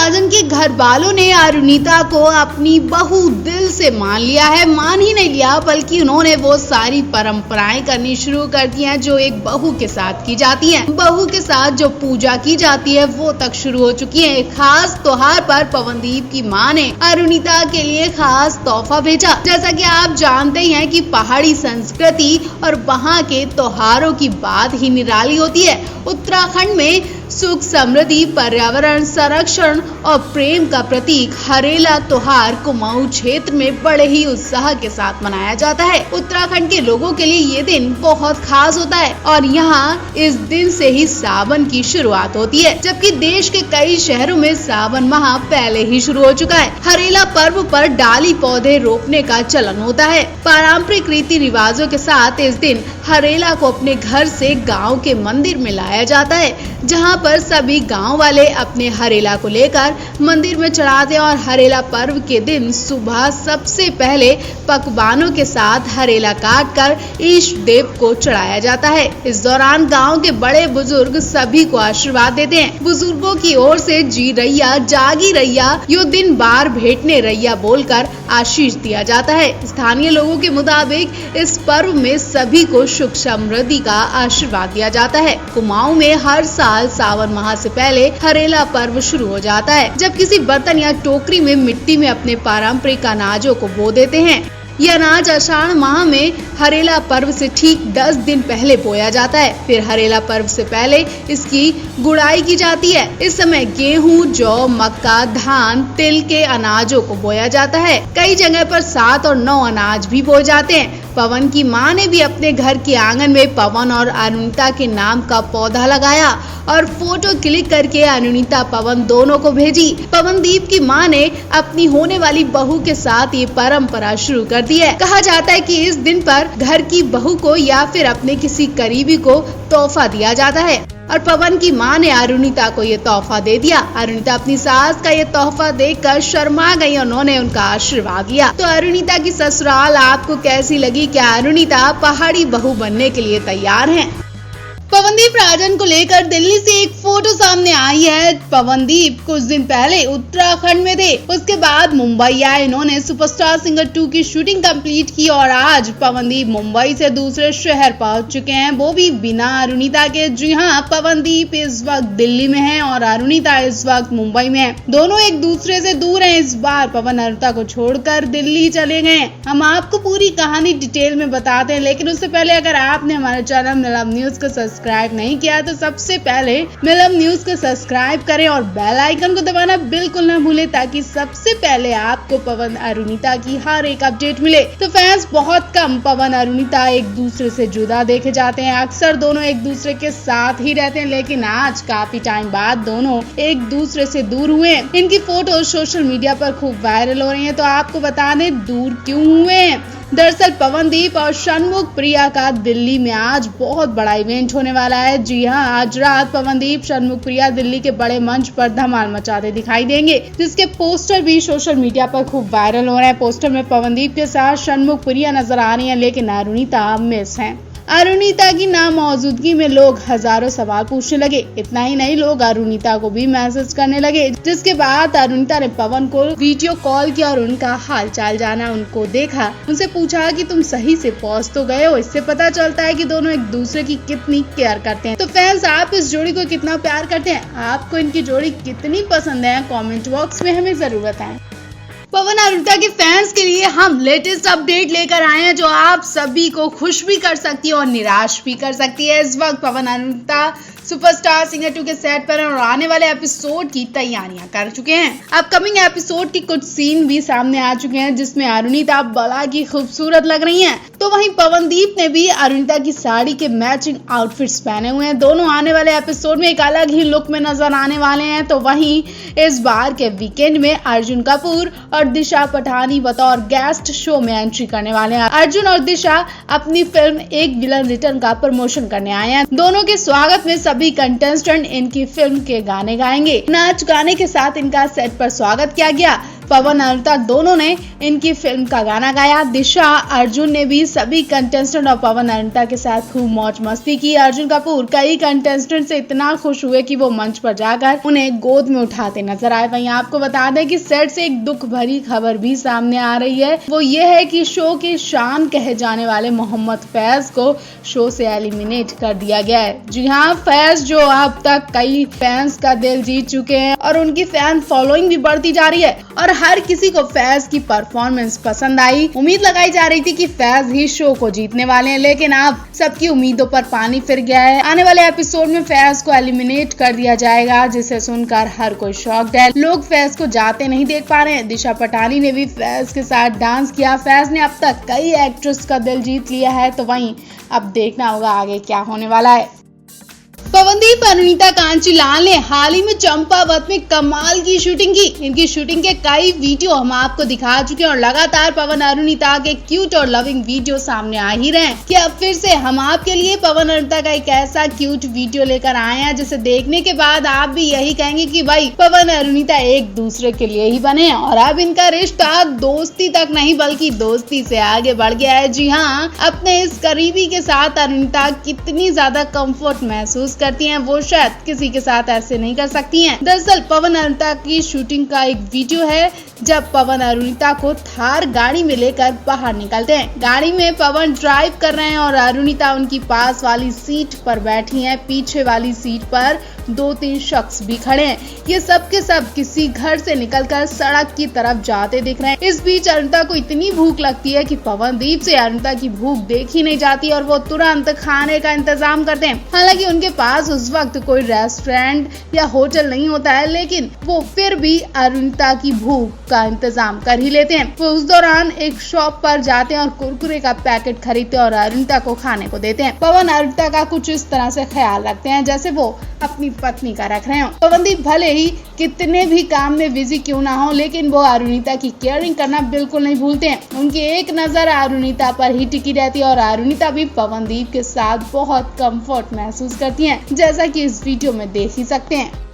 राजन के घर वालों ने अरुणिता को अपनी बहू दिल से मान लिया है। मान ही नहीं लिया बल्कि उन्होंने वो सारी परंपराएं करनी शुरू कर दी हैं जो एक बहू के साथ की जाती हैं। बहू के साथ जो पूजा की जाती है वो तक शुरू हो चुकी है। एक खास त्योहार पर पवनदीप की मां ने अरुणिता के लिए खास तोहफा भेजा। जैसा कि आप जानते ही हैं कि पहाड़ी संस्कृति और वहाँ के त्योहारों की बात ही निराली होती है। उत्तराखंड में सुख समृद्धि, पर्यावरण संरक्षण और प्रेम का प्रतीक हरेला त्योहार कुमाऊं क्षेत्र में बड़े ही उत्साह के साथ मनाया जाता है। उत्तराखंड के लोगों के लिए ये दिन बहुत खास होता है और यहाँ इस दिन से ही सावन की शुरुआत होती है, जबकि देश के कई शहरों में सावन माह पहले ही शुरू हो चुका है। हरेला पर्व पर डाली पौधे रोपने का चलन होता है। पारंपरिक रीति रिवाजों के साथ इस दिन हरेला को अपने घर से गाँव के मंदिर में लाया जाता है, जहाँ पर सभी गांव वाले अपने हरेला को लेकर मंदिर में चढ़ाते हैं और हरेला पर्व के दिन सुबह सबसे पहले पकवानों के साथ हरेला काट कर इष्ट देव को चढ़ाया जाता है। इस दौरान गांव के बड़े बुजुर्ग सभी को आशीर्वाद देते हैं। बुजुर्गों की ओर से जी रैया, जागी रैया, यो दिन बार भेटने रैया बोलकर आशीष दिया जाता है। स्थानीय लोगों के मुताबिक इस पर्व में सभी को सुख समृद्धि का आशीर्वाद दिया जाता है। कुमाऊं में हर साल सावन माह से पहले हरेला पर्व शुरू हो जाता है, जब किसी बर्तन या टोकरी में मिट्टी में अपने पारंपरिक अनाजों को बो देते हैं। यह अनाज आषाढ़ माह में हरेला पर्व से ठीक 10 दिन पहले बोया जाता है। फिर हरेला पर्व से पहले इसकी गुड़ाई की जाती है। इस समय गेहूं, जौ, मक्का, धान, तिल के अनाजों को बोया जाता है। कई जगह पर 7 और 9 अनाज भी बोए जाते हैं। पवन की मां ने भी अपने घर के आंगन में पवन और अरुणिता के नाम का पौधा लगाया और फोटो क्लिक करके अरुणिता पवन दोनों को भेजी। पवनदीप की मां ने अपनी होने वाली बहू के साथ ये परंपरा शुरू कर दी है। कहा जाता है कि इस दिन पर घर की बहू को या फिर अपने किसी करीबी को तोहफा दिया जाता है और पवन की मां ने अरुणिता को ये तोहफा दे दिया। अरुणिता अपनी सास का ये तोहफा देखकर शर्मा गई। उन्होंने उनका आशीर्वाद लिया। तो अरुणिता की ससुराल आपको कैसी लगी? क्या अरुणिता पहाड़ी बहू बनने के लिए तैयार हैं? पवनदीप राजन को लेकर दिल्ली से एक फोटो सामने आई है। पवनदीप कुछ दिन पहले उत्तराखंड में थे, उसके बाद मुंबई आए। इन्होंने सुपरस्टार सिंगर 2 की शूटिंग कंप्लीट की और आज पवनदीप मुंबई से दूसरे शहर पहुंच चुके हैं, वो भी बिना अरुणिता के। जी हाँ, पवनदीप इस वक्त दिल्ली में है और अरुणिता इस वक्त मुंबई में है। दोनों एक दूसरे से दूर हैं। इस बार पवन अरुणिता को छोड़कर दिल्ली चले गए। हम आपको पूरी कहानी डिटेल में बताते हैं, लेकिन उससे पहले अगर आपने हमारे चैनल मिलम न्यूज को सब्सक्राइब नहीं किया तो सबसे पहले मिलम न्यूज को सब्सक्राइब करें और बेल आइकन को दबाना बिल्कुल न भूलें, ताकि सबसे पहले आपको पवन अरुणिता की हर एक अपडेट मिले। तो फैंस बहुत कम पवन अरुणिता एक दूसरे से जुदा देखे जाते हैं। अक्सर दोनों एक दूसरे के साथ ही रहते हैं, लेकिन आज काफी टाइम बाद दोनों एक दूसरे से दूर हुए। इनकी फोटो सोशल मीडिया पर खूब वायरल हो रही है। तो आपको बता दें दूर क्यों हुए। दरअसल पवनदीप और षणमुख प्रिया का दिल्ली में आज बहुत बड़ा इवेंट होने वाला है। जी हाँ, आज रात पवनदीप, षणमुख प्रिया दिल्ली के बड़े मंच पर धमाल मचाते दिखाई देंगे, जिसके पोस्टर भी सोशल मीडिया पर खूब वायरल हो रहे हैं। पोस्टर में पवनदीप के साथ षणमुख प्रिया नजर आ रही हैं, लेकिन अरुणिता मिस हैं। अरुणिता की नामौजूदगी में लोग हजारों सवाल पूछने लगे। इतना ही नहीं, लोग अरुणिता को भी मैसेज करने लगे, जिसके बाद अरुणिता ने पवन को वीडियो कॉल किया और उनका हाल चाल जाना, उनको देखा, उनसे पूछा कि तुम सही से पहुंच तो गए हो। इससे पता चलता है कि दोनों एक दूसरे की कितनी केयर करते हैं। तो फैंस, आप इस जोड़ी को कितना प्यार करते हैं? आपको इनकी जोड़ी कितनी पसंद है? कमेंट बॉक्स में हमें जरूर बताएं। पवन अरुणिता के फैंस के लिए हम लेटेस्ट अपडेट लेकर आए हैं, जो आप सभी को खुश भी कर सकती है और निराश भी कर सकती है। इस वक्त पवन अरुणिता सुपरस्टार सिंगर 2 के सेट पर और आने वाले एपिसोड की तैयारियां कर चुके हैं। अपकमिंग एपिसोड के कुछ सीन भी सामने आ चुके हैं, जिसमें अरुणिता बड़ा की खूबसूरत लग रही हैं। तो वहीं पवनदीप ने भी अरुणिता की साड़ी के मैचिंग आउटफिट्स पहने हुए हैं। दोनों आने वाले एपिसोड में एक अलग ही लुक में नजर आने वाले हैं। तो वहीं इस बार के वीकेंड में अर्जुन कपूर और दिशा पठानी बतौर गेस्ट शो में एंट्री करने वाले हैं। अर्जुन और दिशा अपनी फिल्म एक विलन रिटर्न का प्रमोशन करने आए हैं। दोनों के स्वागत में सभी कंटेस्टेंट इनकी फिल्म के गाने गाएंगे। नाच गाने के साथ इनका सेट पर स्वागत किया गया। पवन अरुणिता दोनों ने इनकी फिल्म का गाना गाया। दिशा अर्जुन ने भी सभी कंटेस्टेंट और पवन अरुणिता के साथ खूब मौज मस्ती की। अर्जुन कपूर कई कंटेस्टेंट से इतना खुश हुए कि वो मंच पर जाकर उन्हें गोद में उठाते नजर आए। वहीं आपको बता दें कि सेट से एक दुख भरी खबर भी सामने आ रही है। वो ये है कि शो के शान कहे जाने वाले मोहम्मद फैज को शो से एलिमिनेट कर दिया गया है। जी हाँ, फैज जो अब तक कई फैंस का दिल जीत चुके हैं और उनकी फैन फॉलोइंग भी बढ़ती जा रही है और हर किसी को फैज की परफॉर्मेंस पसंद आई। उम्मीद लगाई जा रही थी कि फैज ही शो को जीतने वाले हैं, लेकिन अब सबकी उम्मीदों पर पानी फिर गया है। आने वाले एपिसोड में फैज को एलिमिनेट कर दिया जाएगा, जिसे सुनकर हर कोई शॉक्ड है। लोग फैज को जाते नहीं देख पा रहे हैं। दिशा पटानी ने भी फैज के साथ डांस किया। फैज ने अब तक कई एक्ट्रेस का दिल जीत लिया है, तो वहीं अब देखना होगा आगे क्या होने वाला है। पवनदीप अरुणिता कांचीलाल ने हाल ही में चंपावत में कमाल की शूटिंग की। इनकी शूटिंग के कई वीडियो हम आपको दिखा चुके हैं और लगातार पवन अरुणिता के क्यूट और लविंग वीडियो सामने आ ही रहे हैं कि अब फिर से हम आपके लिए पवन अरुणिता का एक ऐसा क्यूट वीडियो लेकर आए हैं जिसे देखने के बाद आप भी यही कहेंगे कि भाई पवन अरुणिता एक दूसरे के लिए ही बने हैं और अब इनका रिश्ता दोस्ती तक नहीं बल्कि दोस्ती से आगे बढ़ गया है। जी हाँ, अपने इस करीबी के साथ अरुणिता कितनी ज्यादा कंफर्ट महसूस करती हैं, वो शायद किसी के साथ ऐसे नहीं कर सकती हैं। दरअसल पवन अरुणिता की शूटिंग का एक वीडियो है जब पवन अरुणिता को थार गाड़ी में लेकर बाहर निकलते हैं। गाड़ी में पवन ड्राइव कर रहे हैं और अरुणिता उनकी पास वाली सीट पर बैठी हैं। पीछे वाली सीट पर 2-3 शख्स भी खड़े हैं। ये सब के सब किसी घर से निकलकर सड़क की तरफ जाते दिख रहे हैं। इस बीच अरुणिता को इतनी भूख लगती है कि पवनदीप से अरुणिता की भूख देखी नहीं जाती और वो तुरंत खाने का इंतजाम करते हैं। हालांकि उनके पास उस वक्त कोई रेस्टोरेंट या होटल नहीं होता है, लेकिन वो फिर भी अरुणिता की भूख का इंतजाम कर ही लेते हैं। वो उस दौरान एक शॉप पर जाते हैं और कुरकुरे का पैकेट खरीदते हैं और अरुणिता को खाने को देते हैं। पवन अरुणिता का कुछ इस तरह से ख्याल रखते हैं जैसे वो अपनी पत्नी का रख रहे हो। पवनदीप भले ही कितने भी काम में बिजी क्यों ना हो, लेकिन वो अरुणिता की केयरिंग करना बिल्कुल नहीं भूलते हैं। उनकी एक नजर अरुणिता पर ही टिकी रहती है और अरुणिता भी पवनदीप के साथ बहुत कंफर्ट महसूस करती हैं, जैसा कि इस वीडियो में देख ही सकते हैं।